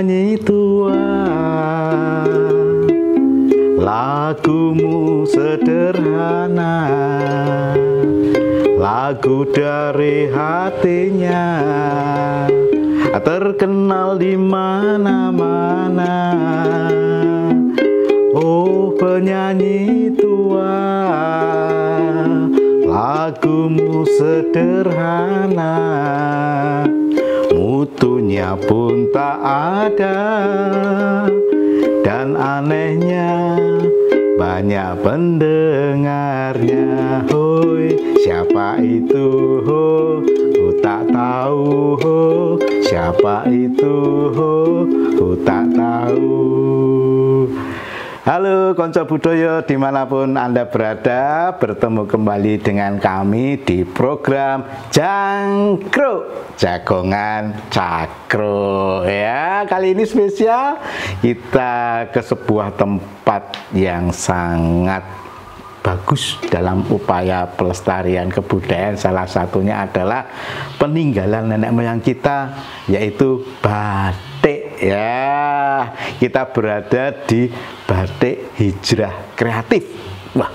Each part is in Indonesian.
penyanyi tua, lagumu sederhana, lagu dari hatinya, terkenal di mana-mana. Oh penyanyi tua, lagumu sederhana, mutunya pun tak ada, dan anehnya banyak pendengarnya. Hoi, siapa itu? Ho, ku tak tahu. Ho, siapa itu? Ho, ku tak tahu. Halo konco budaya dimanapun Anda berada, bertemu kembali dengan kami di program Jangkrik Jagongan Cakro. Ya, kali ini spesial, kita ke sebuah tempat yang sangat bagus dalam upaya pelestarian kebudayaan. Salah satunya adalah peninggalan nenek moyang kita, yaitu batik. Ya, kita berada di Batik Hijrah Kreatif. Wah,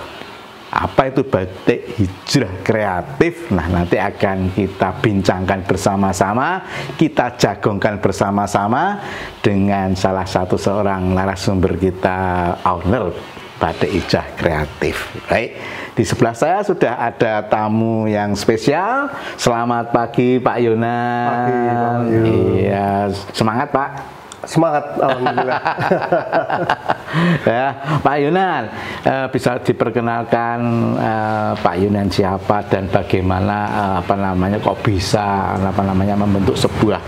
apa itu Batik Hijrah Kreatif? Nah, nanti akan kita bincangkan bersama-sama, kita jagongkan bersama-sama dengan salah satu seorang narasumber kita, owner Batik Hijrah Kreatif. Baik, di sebelah saya sudah ada tamu yang spesial. Selamat pagi Pak Yonan. Pagi, Pak Yu. Iya, semangat Pak. Semangat, alhamdulillah. Ya, Pak Yonan, bisa diperkenalkan Pak Yonan siapa dan bagaimana kok bisa membentuk sebuah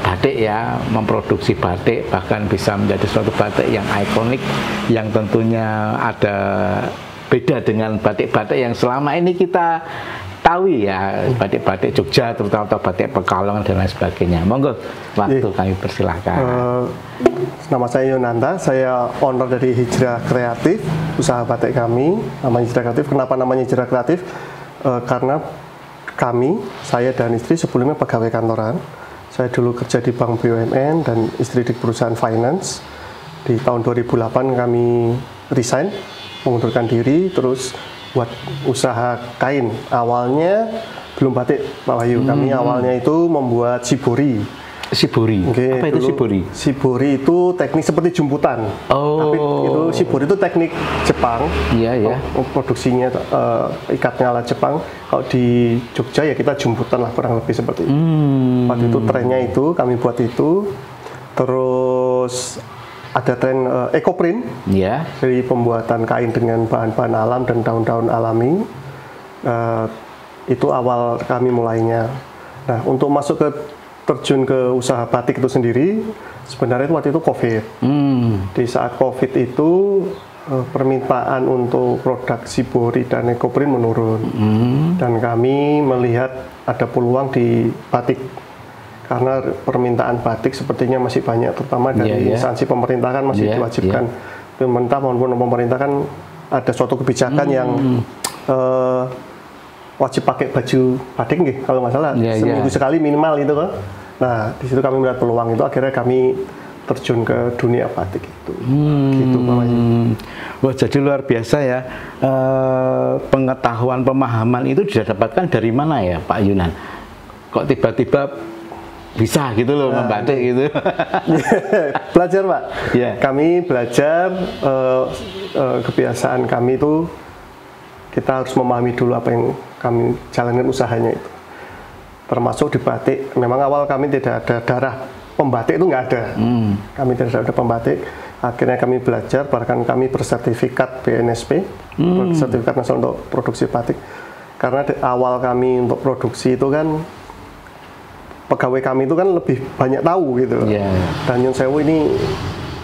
batik, ya, memproduksi batik, bahkan bisa menjadi suatu batik yang ikonik, yang tentunya ada beda dengan batik-batik yang selama ini kita tahu, ya, batik-batik Jogja terutama, atau batik Pekalongan dan lain sebagainya. Monggo, waktu kami persilahkan. Nama saya Yonanta, saya owner dari Hijrah Kreatif, usaha batik kami. Namanya Hijrah Kreatif. Kenapa namanya Hijrah Kreatif? Karena kami, saya dan istri sebelumnya pegawai kantoran. Saya dulu kerja di Bank BUMN dan istri di perusahaan finance. Di tahun 2008 kami resign, mengundurkan diri, terus buat usaha kain. Awalnya belum batik, Pak Wahyu. Kami awalnya itu membuat shibori. Shibori. Okay, apa itu shibori? Shibori itu teknik seperti jumputan. Oh. Tapi itu shibori itu teknik Jepang. Iya, ya. Produksinya ikatnya ala Jepang. Kalau di Jogja ya kita jumputan lah, kurang lebih seperti itu. Waktu itu trennya itu kami buat itu. Terus ada tren ekoprint, ya, dari pembuatan kain dengan bahan-bahan alam dan daun-daun alami. Itu awal kami mulainya. Nah, untuk masuk ke terjun ke usaha batik itu sendiri, sebenarnya itu waktu itu COVID. Di saat COVID itu permintaan untuk produk shibori dan ekoprint menurun, dan kami melihat ada peluang di batik. Karena permintaan batik sepertinya masih banyak, terutama dari instansi pemerintah kan masih diwajibkan. Pemerintah maupun pemerintah kan ada suatu kebijakan yang wajib pakai baju batik nih, kalau nggak salah, seminggu sekali minimal itu kan. Nah, di situ kami melihat peluang itu, akhirnya kami terjun ke dunia batik itu. Gitu, Pak Wahyu. Wah, jadi luar biasa ya. Pengetahuan, pemahaman itu didapatkan dari mana ya Pak Yonan? Kok tiba-tiba bisa gitu loh membatik gitu? Belajar, Pak. Yeah. Kami belajar, kebiasaan kami itu kita harus memahami dulu apa yang kami jalankan usahanya itu. Termasuk di batik, memang awal kami tidak ada darah pembatik, itu nggak ada. Kami tidak ada pembatik. Akhirnya kami belajar, bahkan kami bersertifikat BNSP, sertifikat nasional untuk produksi batik. Karena di awal kami untuk produksi itu kan, pegawai kami itu kan lebih banyak tahu gitu. Dan Nyun Sewu ini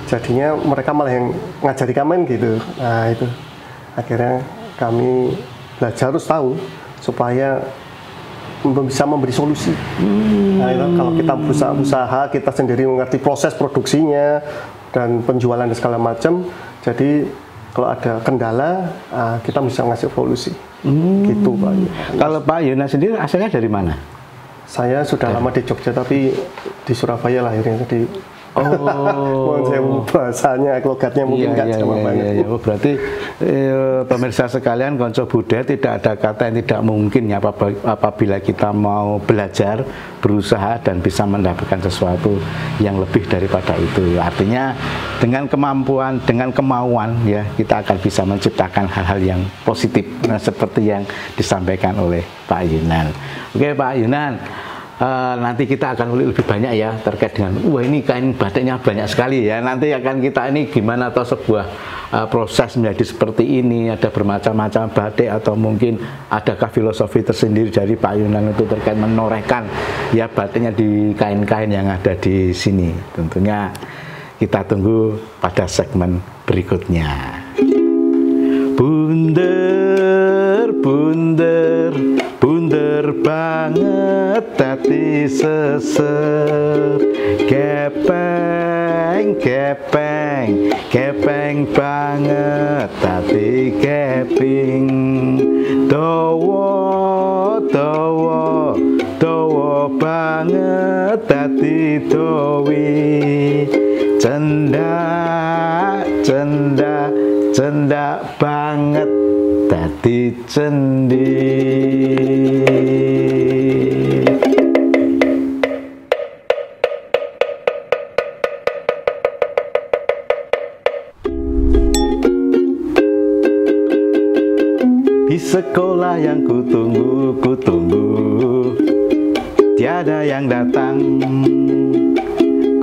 jadinya mereka malah yang ngajari kami gitu. Nah, itu akhirnya kami belajar harus tahu supaya bisa memberi solusi. Nah, itu kalau kita usaha kita sendiri mengerti proses produksinya dan penjualan dan segala macam, jadi kalau ada kendala kita bisa ngasih solusi. Gitu, Pak. Kalau Pak Yonan sendiri asalnya dari mana? Saya sudah lama di Jogja, tapi di Surabaya lahirnya. Jadi bahasanya, logatnya mungkin nggak sama banget. Oh, berarti pemirsa sekalian, konco budaya, tidak ada kata yang tidak mungkin ya apabila kita mau belajar, berusaha dan bisa mendapatkan sesuatu yang lebih daripada itu. Artinya dengan kemampuan, dengan kemauan ya, kita akan bisa menciptakan hal-hal yang positif. Nah, seperti yang disampaikan oleh Pak Yunan. Oke Pak Yunan, nanti kita akan ulik lebih banyak ya terkait dengan wah ini kain batiknya banyak sekali ya. Nanti akan kita ini gimana atau sebuah proses menjadi seperti ini, ada bermacam-macam batik atau mungkin adakah filosofi tersendiri dari Pak Yunan itu terkait menorehkan ya batiknya di kain-kain yang ada di sini. Tentunya kita tunggu pada segmen berikutnya. Bunder, bunder, bunder banget tati seser, gepeng, gepeng, gepeng banget tati keping, dowo, dowo, dowo banget tati dowi, cendak, cendak, cendak banget tadi cendi. Di sekolah yang kutunggu, kutunggu, tiada yang datang.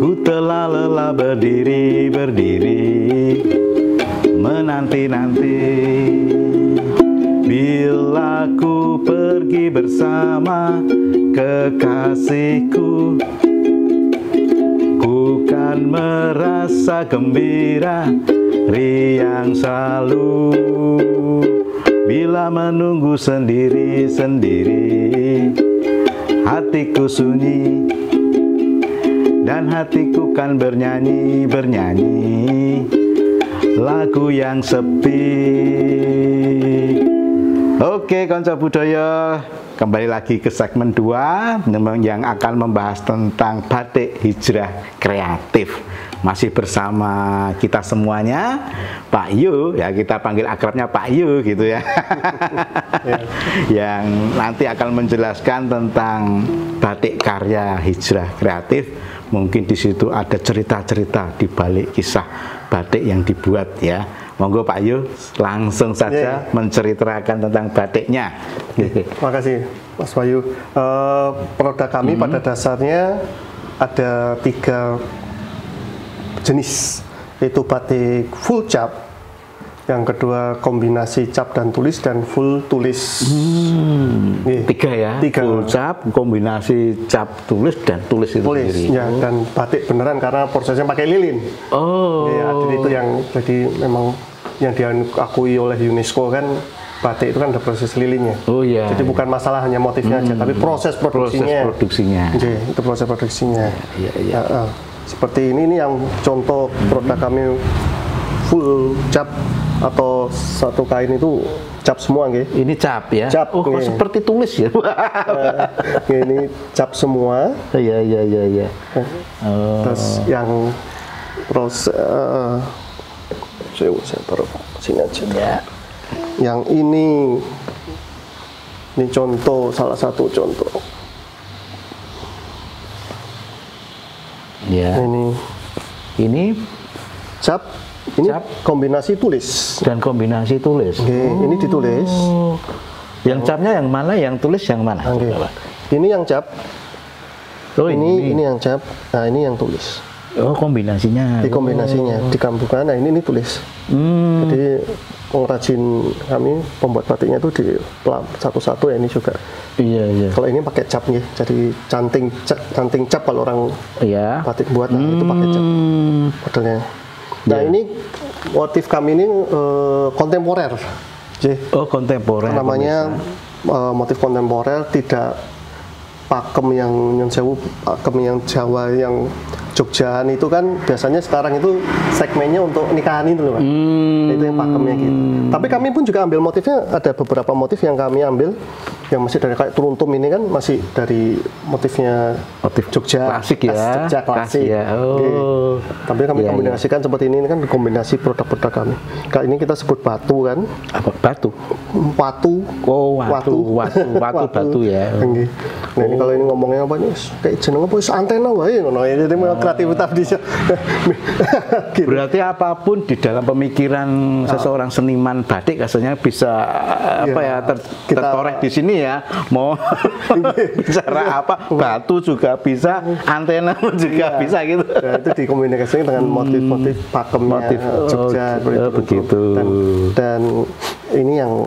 Ku telah lelah berdiri, berdiri, menanti-nanti bila ku pergi bersama kekasihku, ku kan merasa gembira, riang selalu. Bila menunggu sendiri-sendiri, hatiku sunyi dan hatiku kan bernyanyi, bernyanyi lagu yang sepi. Oke konco budaya, kembali lagi ke segmen 2 yang akan membahas tentang batik hijrah kreatif. Masih bersama kita semuanya, Pak Yu, ya kita panggil akrabnya Pak Yu gitu ya. Yang nanti akan menjelaskan tentang batik karya hijrah kreatif. Mungkin di situ ada cerita-cerita di balik kisah batik yang dibuat ya. Monggo Pak Yu langsung saja menceritakan tentang batiknya. Terima kasih Mas Wahyu. Produk kami pada dasarnya ada 3 jenis, yaitu batik full cap, yang kedua kombinasi cap dan tulis, dan full tulis. 3 ya, 3. Full cap, kombinasi cap tulis, dan tulis itu tulis, sendiri. Ya, dan batik beneran karena prosesnya pakai lilin. Ya, jadi itu yang jadi memang yang diakui oleh UNESCO kan, batik itu kan ada proses lilinnya. Jadi bukan masalah hanya motifnya aja, tapi proses produksinya. Itu proses produksinya. Seperti ini yang contoh produk kami full cap, atau satu kain itu cap semua nggih. Ini cap ya. Cap. Kok seperti tulis ya. Ini cap semua. Iya. Terus yang saya taruh sini aja. Ya. Yang ini contoh, salah satu contoh. Ya. Ini cap, ini cap kombinasi tulis dan kombinasi tulis. Ini ditulis. Yang capnya yang mana, yang tulis yang mana? Ini yang cap. Ini yang cap. Nah, ini yang tulis. Kombinasinya. Di kombinasinya digabungkan. Nah, ini tulis. Jadi pengrajin kami, pembuat batiknya itu di satu-satu ya, ini juga. Iya. Kalau ini pakai cap nih, jadi canting cap kalau orang batik buat, nah, itu pakai cap modelnya. Nah, ini motif kami ini kontemporer. Kontemporer. Namanya motif kontemporer, tidak pakem yang sewu, pakem yang Jawa, yang Jogjaan itu kan biasanya sekarang itu segmennya untuk nikahan itu loh Pak. Itu yang pakemnya gitu. Tapi kami pun juga ambil motifnya, ada beberapa motif yang kami ambil yang masih dari kayak turuntum ini kan masih dari motifnya Jogja klasik ya. Jogja klasik. Ya. Oh. Tapi kami kombinasikan seperti ini kan kombinasi produk-produk kami. Kayak ini kita sebut batu kan. Apa batu? Watu. Oh, batu ya. Nah, ini kalau ini ngomongnya apa nih? Kayak jeneng apa? Antena wae ngono. Jadi kreativitas bisa. Gitu. Berarti apapun di dalam pemikiran seseorang seniman batik rasanya bisa tertoreh di sini ya. Mau bicara apa? Batu juga bisa, antena juga bisa gitu. Nah, itu dikomunikasikan dengan motif-motif pakemnya Jogja begitu. Dan ini yang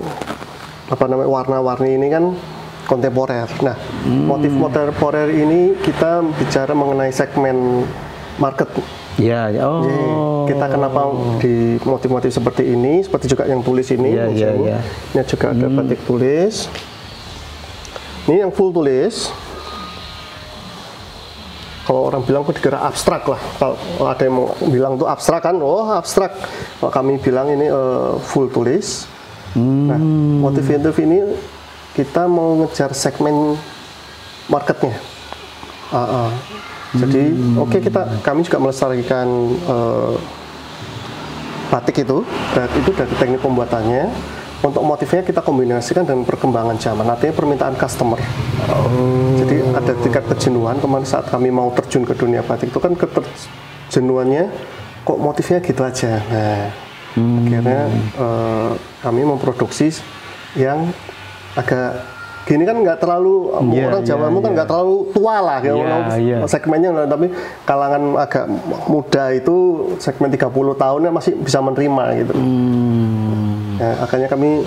apa namanya warna-warni ini kan kontemporer. Nah, motif kontemporer ini kita bicara mengenai segmen market. Ya, oh. Jadi, kita kenapa di motif-motif seperti ini, seperti juga yang tulis ini. Ini juga ada batik tulis. Ini yang full tulis. Kalau orang bilang kok dikira abstrak lah. Kalau ada yang mau bilang itu abstrak kan, oh abstrak. Kalau kami bilang ini full tulis. Nah, motif-motif ini kita mau ngejar segmen marketnya. Jadi kami juga melestarikan batik itu dari teknik pembuatannya. Untuk motifnya kita kombinasikan dengan perkembangan zaman, artinya permintaan customer. Jadi ada tingkat kejenuhan kemarin saat kami mau terjun ke dunia batik itu kan keterjenuhannya kok motifnya gitu aja. Nah, akhirnya kami memproduksi yang agak gini kan nggak terlalu orang Jawamu kan nggak terlalu tua lah segmennya, tapi kalangan agak muda itu segmen 30 tahunnya masih bisa menerima gitu. Nah, akhirnya kami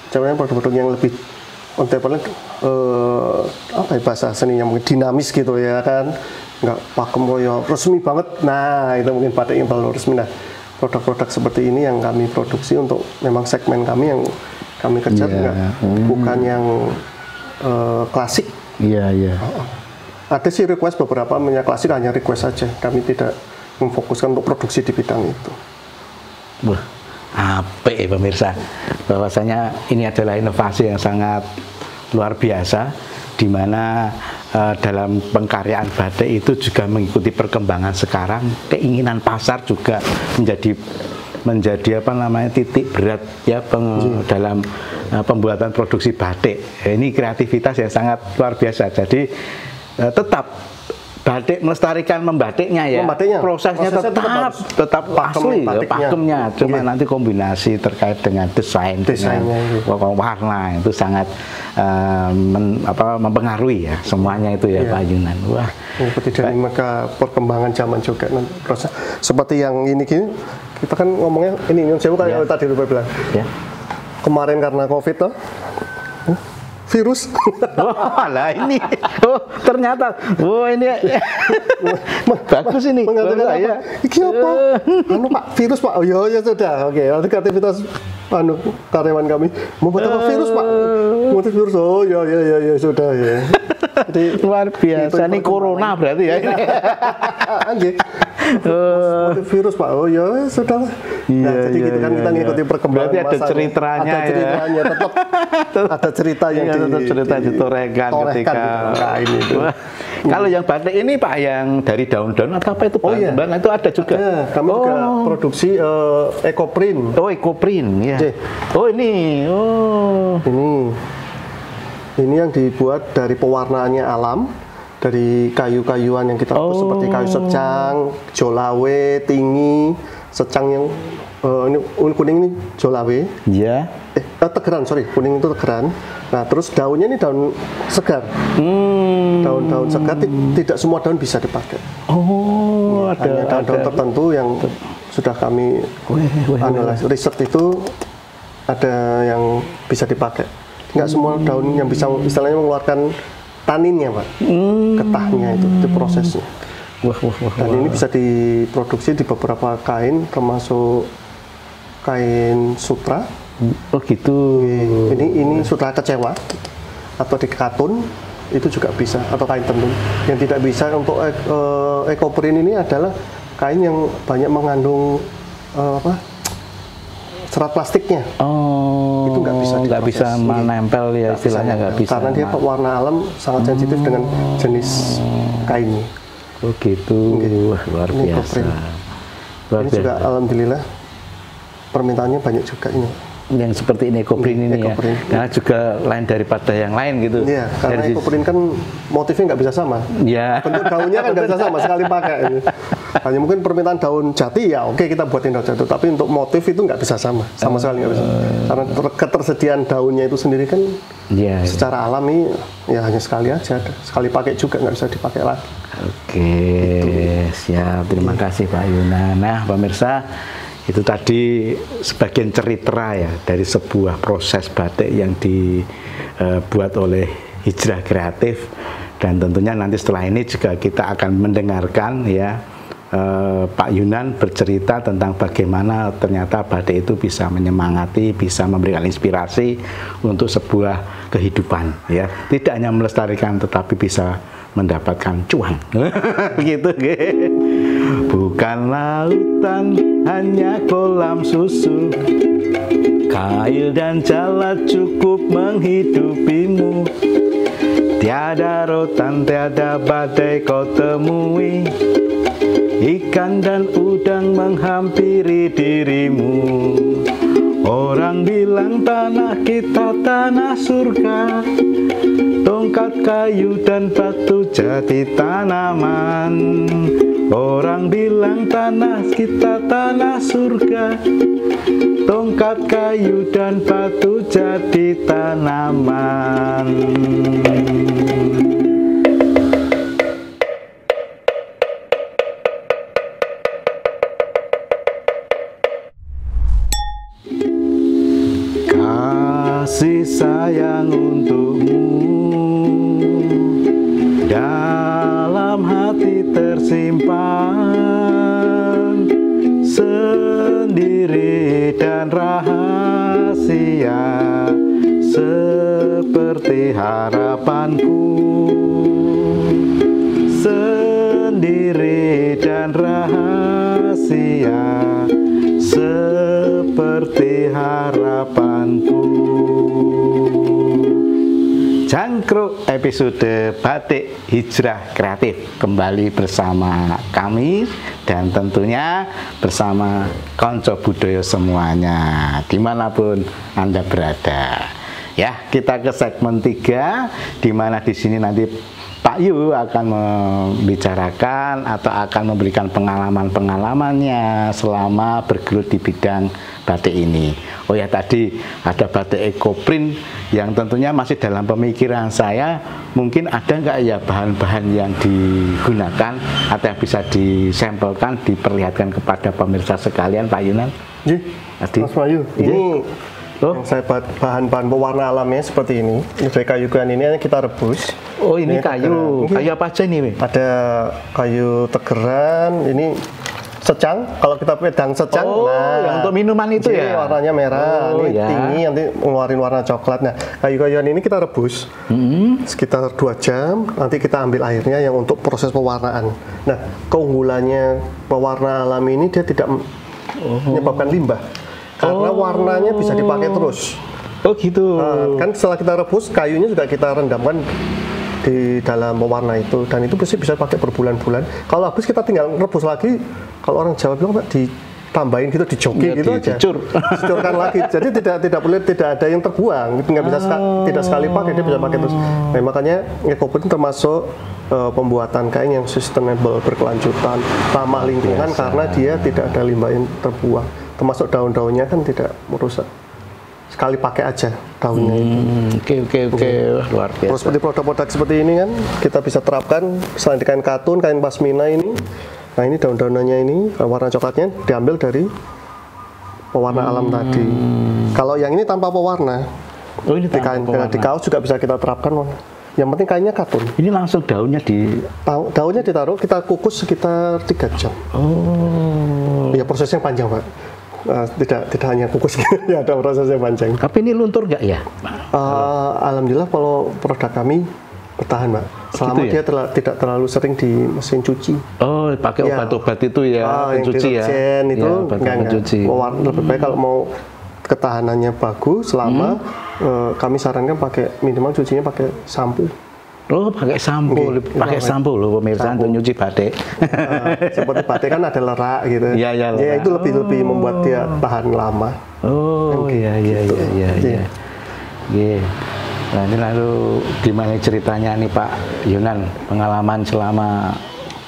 coba produk-produk yang lebih kontemporer, bahasa seninya mungkin dinamis gitu ya kan, nggak pakem koyo resmi banget. Nah, itu mungkin batik yang terlalu resmi. Nah, produk-produk seperti ini yang kami produksi untuk memang segmen kami yang kami kejar, bukan yang klasik. Ada sih request beberapa minyak klasik, hanya request saja. Kami tidak memfokuskan untuk produksi di bidang itu. Apik ya pemirsa, bahwasanya ini adalah inovasi yang sangat luar biasa, di mana dalam pengkaryaan batik itu juga mengikuti perkembangan sekarang. Keinginan pasar juga menjadi apa namanya titik berat ya dalam pembuatan produksi batik. Ini kreativitas yang sangat luar biasa. Jadi tetap batik melestarikan membatiknya ya. Prosesnya tetap asli ya, pakemnya. Cuma nanti kombinasi terkait dengan desainnya, warna itu sangat mempengaruhi ya semuanya itu ya Pak Yunan. Wah. Seperti dari mereka perkembangan zaman juga proses seperti yang ini kita kan ngomongnya ini saya bukan yang tadi lupa bilang. Kemarin karena Covid toh. Virus. Lah ini. Ternyata. Ini bagus ini. Mengatakan apa? Iki apa? Pak, virus Pak. Oh ya sudah. Oke, nanti kreativitas karyawan kami membuat apa virus Pak? Motif virus. Oh ya sudah ya. Jadi luar biasa ini corona berarti ya. Anjir. Motif virus Pak. Oh ya sudah. Jadi gitu kan kita ngikuti perkembangan. Berarti ada ceritanya. Ada ceritanya tetap ada cerita yang cerita ditorehkan ketika ini itu. Kalau yang batik ini Pak yang dari daun-daun atau apa itu bahan itu ada juga. Kami juga produksi ekoprint. Ekoprint ya. Oh ini. Ini yang dibuat dari pewarnaannya alam, dari kayu-kayuan yang kita rebus seperti kayu secang, jolawe, tinggi, secang yang ini kuning ini jolawe. Iya. Tegeran, kuning itu tegeran. Nah, terus daunnya ini daun segar. Daun-daun segar tidak semua daun bisa dipakai. Ada daun-daun tertentu yang sudah kami analisa riset itu ada yang bisa dipakai. Nggak semua daun yang bisa istilahnya mengeluarkan taninnya Pak, getahnya itu prosesnya. Dan ini bisa diproduksi di beberapa kain, termasuk kain sutra. Oh gitu. Ini sutra kecewa atau di katun itu juga bisa, atau kain tenun. Yang tidak bisa untuk ekoprint ini adalah kain yang banyak mengandung serat plastiknya. Oh, itu nggak bisa menempel ya, istilahnya nggak bisa. Karena dia warna alam sangat sensitif dengan jenis kainnya. Oh gitu, wah, luar biasa. Ini juga alhamdulillah permintaannya banyak juga ini. Yang seperti ini ekoprint ini ekoprint. Ya, karena juga lain daripada yang lain gitu. Iya, karena ekoprint kan motifnya nggak bisa sama. Iya. Bentuk daunnya kan nggak bisa sama sekali pakai. Hanya mungkin permintaan daun jati ya, oke kita buatin daun jati. Tapi untuk motif itu nggak bisa sama sekali nggak bisa. Karena ketersediaan daunnya itu sendiri kan, secara alami ya hanya sekali aja, sekali pakai juga nggak bisa dipakai lagi. Oke, siap. Terima kasih Pak Yunan. Nah, pemirsa, itu tadi sebagian cerita ya dari sebuah proses batik yang dibuat oleh Hijrah Kreatif, dan tentunya nanti setelah ini juga kita akan mendengarkan ya Pak Yunan bercerita tentang bagaimana ternyata batik itu bisa menyemangati, bisa memberikan inspirasi untuk sebuah kehidupan ya, tidak hanya melestarikan tetapi bisa mendapatkan cuan. Gitu. Bukan lautan, hanya kolam susu, kail dan jalat cukup menghidupimu. Tiada rotan, tiada badai kau temui, ikan dan udang menghampiri dirimu. Orang bilang tanah kita tanah surga, tongkat kayu dan batu jadi tanaman. Orang bilang tanah kita tanah surga, tongkat kayu dan batu jadi tanaman. Kasih sayang untukmu dalam hati tersimpan, sendiri dan rahasia seperti harapanku. Sendiri dan rahasia seperti harapanku. Jangkruk episode Batik Hijrah Kreatif kembali bersama kami dan tentunya bersama konco budaya semuanya dimanapun Anda berada. Ya, kita ke segmen 3 di mana di sini nanti Pak Yu akan membicarakan atau akan memberikan pengalaman-pengalamannya selama bergelut di bidang batik ini. Oh ya, tadi ada batik ekoprint yang tentunya masih dalam pemikiran saya. Mungkin ada nggak ya bahan-bahan yang digunakan atau yang bisa disampelkan, diperlihatkan kepada pemirsa sekalian, Pak Yunan? Iya, Mas Bayu. Ini saya bahan-bahan pewarna alamnya seperti ini. Ini dari kayu kan ini kita rebus. Oh, ini kayu. Kayu apa aja nih? Ada kayu tegeran, ini secang. Kalau kita pedang secang, yang untuk minuman itu ya. Warnanya merah, ini tinggi, nanti ngeluarin warna coklat. Nah, kayu-kayuan ini kita rebus sekitar 2 jam. Nanti kita ambil airnya yang untuk proses pewarnaan. Nah, keunggulannya pewarna alami ini dia tidak menyebabkan limbah. Karena warnanya bisa dipakai terus. Oh gitu. Kan setelah kita rebus, kayunya juga kita rendamkan di dalam pewarna itu, dan itu bisa pakai berbulan-bulan. Kalau habis kita tinggal rebus lagi. Kalau orang Jawa bilang ditambahin gitu, dijoki gitu aja. Dicurkan lagi. Jadi tidak boleh, tidak ada yang terbuang. Nggak bisa tidak sekali pakai, dia bisa pakai terus. Nah, makanya ekoprint termasuk pembuatan kain yang sustainable, berkelanjutan, ramah lingkungan karena dia tidak ada limbah yang terbuang. Termasuk daun-daunnya kan tidak merusak, sekali pakai aja daunnya itu. Oke, luar biasa. Terus seperti produk-produk seperti ini kan kita bisa terapkan selain di kain katun, kain pasmina ini. Nah, ini daun-daunannya ini warna coklatnya diambil dari pewarna alam tadi. Kalau yang ini tanpa pewarna, ini di kain di kaos juga bisa kita terapkan warna. Yang penting kainnya katun. Ini langsung daunnya daunnya ditaruh, kita kukus sekitar 3 jam. Ya, prosesnya panjang, Pak. Tidak hanya kukus, ya ada prosesnya panjang. Tapi ini luntur nggak ya? Alhamdulillah kalau produk kami Bertahan, Mbak. Selama Gitu ya? dia tidak terlalu sering di mesin cuci. Oh, pakai Ya. obat-obat itu ya, Yang pencuci ya. deterjen itu Ya, obat pencuci. Lebih baik kalau mau ketahanannya bagus selama kami sarankan pakai minimal cucinya pakai sampo. Oh, pakai sampo, pakai sampo loh pemirsa untuk nyuci batik. Seperti batik kan ada lerak gitu. Iya, iya, Ya lerak. itu lebih membuat dia tahan lama. Oh, iya iya gitu. iya iya. Iya. Iya. Nah, ini lalu gimana ceritanya nih Pak Yunan, pengalaman selama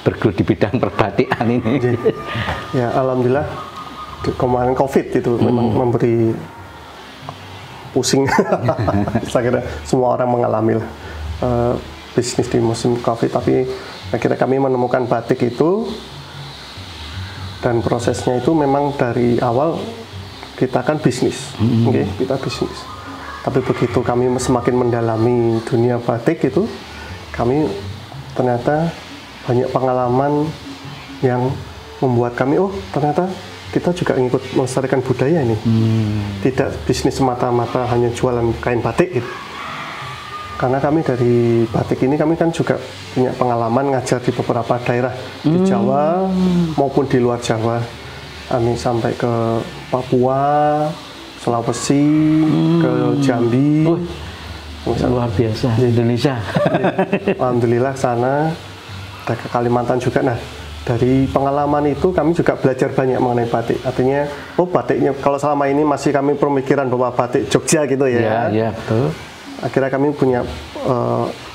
bergelut di bidang perbatikan ini? Ya alhamdulillah kemarin COVID itu memang memberi pusing. Saya kira semua orang mengalami lah bisnis di musim COVID, tapi akhirnya kami menemukan batik itu dan prosesnya itu memang dari awal kita kan bisnis, okay? Kita bisnis. Tapi begitu kami semakin mendalami dunia batik itu, kami ternyata banyak pengalaman yang membuat kami, oh ternyata kita juga ngikut melestarikan budaya ini. Tidak bisnis semata-mata hanya jualan kain batik gitu. Karena kami dari batik ini kami kan juga punya pengalaman ngajar di beberapa daerah di Jawa maupun di luar Jawa. Kami sampai ke Papua, Sulawesi, ke Jambi. Luar biasa, Indonesia. Alhamdulillah sana, ada ke Kalimantan juga. Nah, dari pengalaman itu kami juga belajar banyak mengenai batik. Artinya, oh batiknya kalau selama ini masih kami pemikiran bahwa batik Jogja gitu ya. Iya, betul. Akhirnya kami punya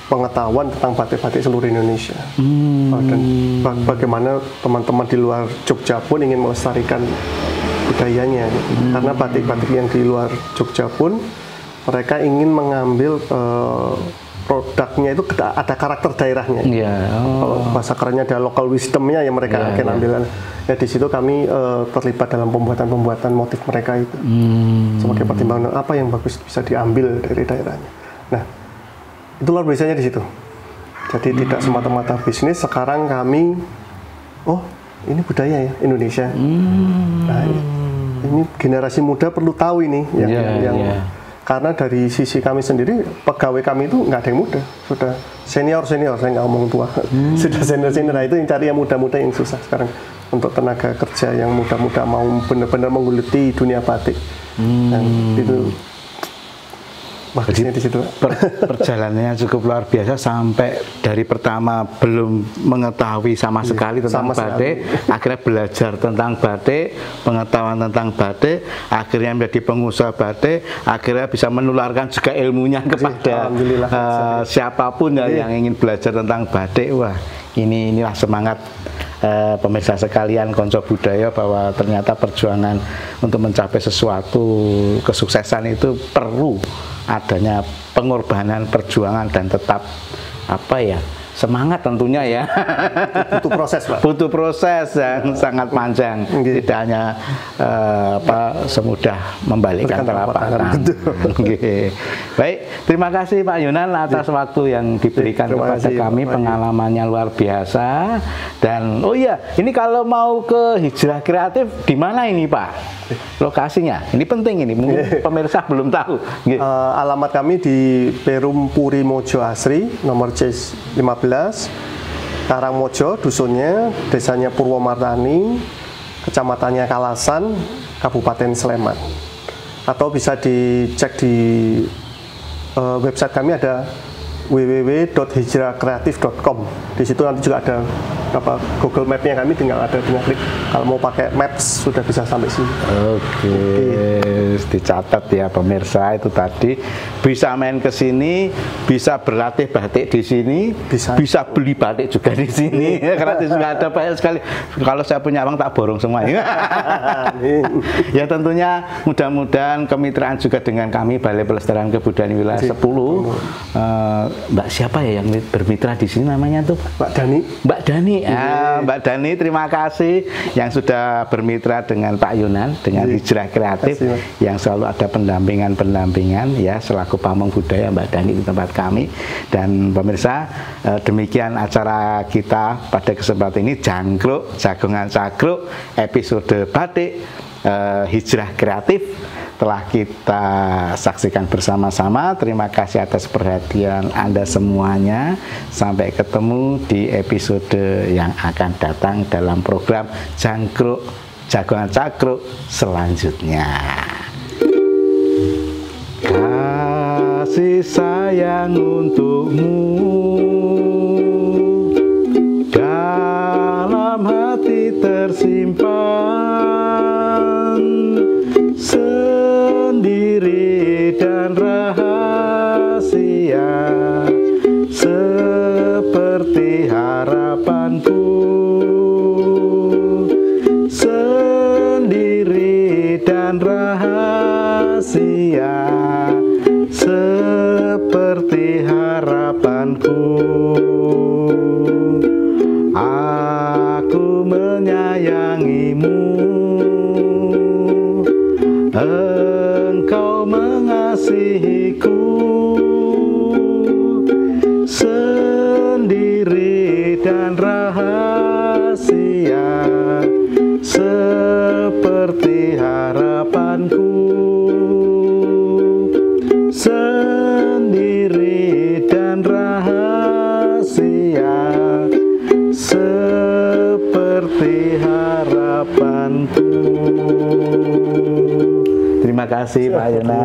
pengetahuan tentang batik-batik seluruh Indonesia. Dan bagaimana teman-teman di luar Jogja pun ingin melestarikan budayanya. Karena batik-batik yang di luar Jogja pun mereka ingin mengambil produknya itu ada karakter daerahnya. Iya. Kalau bahasa kerennya ada local wisdomnya yang mereka akan ambil. Ya di situ kami terlibat dalam pembuatan motif mereka itu sebagai pertimbangan apa yang bagus bisa diambil dari daerahnya. Nah, itu luar biasanya di situ. Jadi tidak semata-mata bisnis. Sekarang kami, oh ini budaya ya Indonesia. Nah, ini generasi muda perlu tahu ini yang karena dari sisi kami sendiri pegawai kami itu nggak ada yang muda, sudah senior saya nggak ngomong tua, sudah senior. Nah itu yang cari yang muda-muda yang susah sekarang untuk tenaga kerja yang muda-muda mau benar-benar menggeluti dunia batik. Dan itu bagusnya di situ. Perjalanannya cukup luar biasa sampai dari pertama belum mengetahui sama sekali tentang batik, akhirnya belajar tentang batik, pengetahuan tentang batik, akhirnya menjadi pengusaha batik, akhirnya bisa menularkan juga ilmunya kepada siapapun yang ingin belajar tentang batik. Wah, inilah semangat pemirsa sekalian, konco budaya, bahwa ternyata perjuangan untuk mencapai sesuatu kesuksesan itu perlu adanya pengorbanan, perjuangan, dan tetap semangat tentunya ya. Butuh proses, Pak. Butuh proses yang sangat panjang. Tidak hanya semudah membalikkan telapak tangan. Baik, terima kasih Pak Yunan atas waktu yang diberikan kepada kami. Pengalamannya luar biasa. Dan oh iya, ini kalau mau ke Hijrah Kreatif di mana ini Pak? Lokasinya, ini penting ini, mungkin pemirsa belum tahu. Alamat kami di Perum Puri Mojo Asri, nomor C15, Karangmojo, dusunnya, desanya Purwomartani, kecamatannya Kalasan, Kabupaten Sleman. Atau bisa dicek di website kami, ada www.hijrahkreatif.com. Di situ nanti juga ada Google Map-nya, kami tinggal klik. Kalau mau pakai Maps sudah bisa sampai sini. Oke. Dicatat ya pemirsa, itu tadi bisa main ke sini, bisa berlatih batik di sini, bisa beli batik juga di sini. Karena di sini ada banyak sekali. Kalau saya punya uang tak borong semua. Ya tentunya mudah-mudahan kemitraan juga dengan kami Balai Pelestarian Kebudayaan Wilayah 10. Mbak siapa ya yang bermitra di sini namanya tuh? Mbak Dani. Mbak Dani. Mbak Dani, terima kasih yang sudah bermitra dengan Pak Yunan, dengan Hijrah Kreatif, yang selalu ada pendampingan ya selaku pamong budaya Mbak Dani di tempat kami. Dan pemirsa, demikian acara kita pada kesempatan ini, Jangkruk Jagongan Cakruk episode batik Hijrah Kreatif telah kita saksikan bersama-sama. Terima kasih atas perhatian Anda semuanya. Sampai ketemu di episode yang akan datang dalam program Jangkruk Jagongan Cakro selanjutnya. Kasih sayang untukmu dalam hati tersimpan, sendiri dan rahasia, seperti harapanku. Sendiri dan rahasia, seperti harapanku. Aku menyayangimu, engkau mengasihiku. Sendiri dan rahasia, seperti harapanku. Sendiri dan rahasia, seperti harapanku. Terima kasih Pak Yonan.